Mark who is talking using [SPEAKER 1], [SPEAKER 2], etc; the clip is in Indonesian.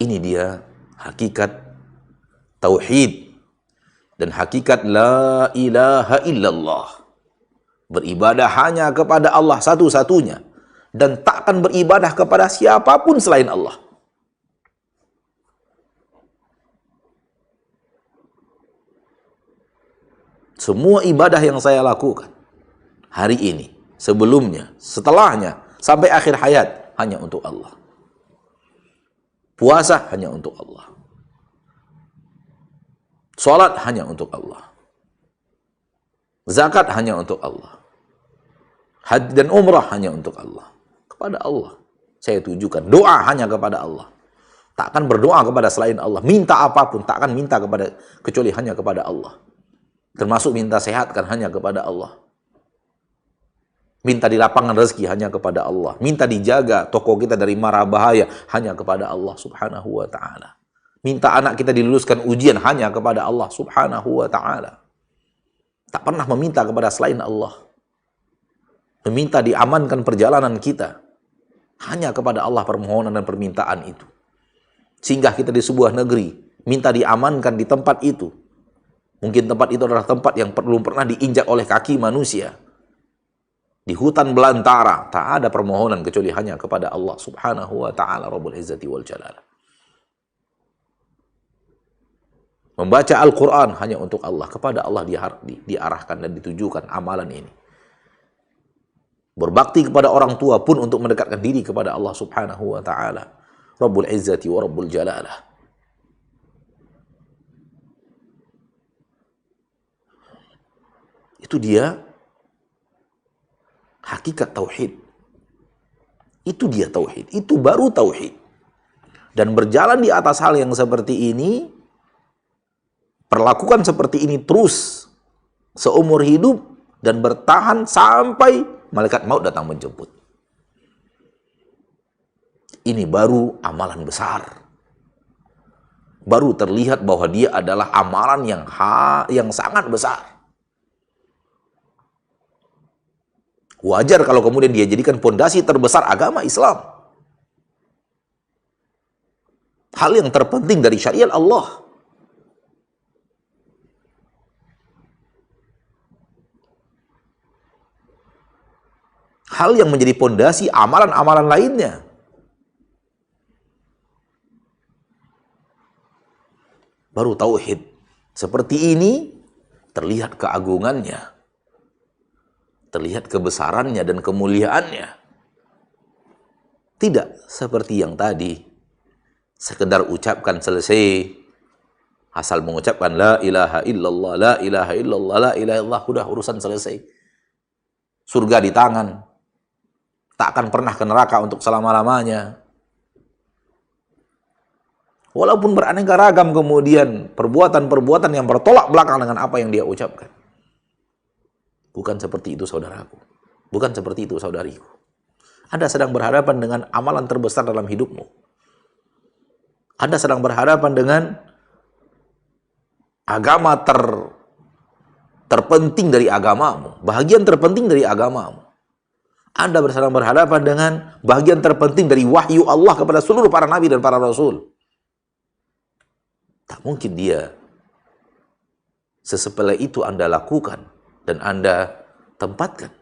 [SPEAKER 1] Ini dia hakikat tauhid dan hakikat la ilaha illallah. Beribadah hanya kepada Allah satu-satunya dan takkan beribadah kepada siapapun selain Allah. Semua ibadah yang saya lakukan hari ini, sebelumnya, setelahnya, sampai akhir hayat hanya untuk Allah. Puasa hanya untuk Allah. Salat hanya untuk Allah. Zakat hanya untuk Allah. Haji dan umrah hanya untuk Allah. Kepada Allah saya tujukan. Doa hanya kepada Allah. Takkan berdoa kepada selain Allah. Minta apapun, takkan minta kepada kecuali hanya kepada Allah. Termasuk minta sehat kan hanya kepada Allah. Minta di lapangan rezeki hanya kepada Allah. Minta dijaga toko kita dari mara bahaya hanya kepada Allah subhanahu wa ta'ala. Minta anak kita diluluskan ujian hanya kepada Allah subhanahu wa ta'ala. Tak pernah meminta kepada selain Allah. Meminta diamankan perjalanan kita hanya kepada Allah permohonan dan permintaan itu. Singgah kita di sebuah negeri, minta diamankan di tempat itu. Mungkin tempat itu adalah tempat yang belum pernah diinjak oleh kaki manusia. Di hutan belantara, tak ada permohonan kecuali hanya kepada Allah subhanahu wa ta'ala Rabbul Izzati wal Jalala. Membaca Al-Quran hanya untuk Allah. Kepada Allah diarahkan dan ditujukan amalan ini. Berbakti kepada orang tua pun untuk mendekatkan diri kepada Allah subhanahu wa ta'ala Rabbul Izzati wa Rabbul Jalalah. Itu dia hakikat tauhid. Itu dia tauhid. Itu baru tauhid. Dan berjalan di atas hal yang seperti ini, perlakukan seperti ini terus seumur hidup dan bertahan sampai malaikat maut datang menjemput. Ini baru amalan besar. Baru terlihat bahwa dia adalah amalan yang sangat besar. Wajar kalau kemudian dia jadikan pondasi terbesar agama Islam. Hal yang terpenting dari syariat Allah. Hal yang menjadi pondasi amalan-amalan lainnya. Baru tauhid seperti ini terlihat keagungannya. Terlihat kebesarannya dan kemuliaannya. Tidak seperti yang tadi. Sekedar ucapkan selesai. Asal mengucapkan la ilaha illallah, la ilaha illallah, la ilaha illallah. Udah urusan selesai. Surga di tangan. Tak akan pernah ke neraka untuk selama-lamanya. Walaupun beraneka ragam kemudian perbuatan-perbuatan yang bertolak belakang dengan apa yang dia ucapkan. Bukan seperti itu saudaraku. Bukan seperti itu saudariku. Anda sedang berhadapan dengan amalan terbesar dalam hidupmu. Anda sedang berhadapan dengan agama terpenting dari agamamu. Bahagian terpenting dari agamamu. Anda sedang berhadapan dengan bahagian terpenting dari wahyu Allah kepada seluruh para nabi dan para rasul. Tak mungkin dia sesepele itu Anda lakukan dan Anda tempatkan.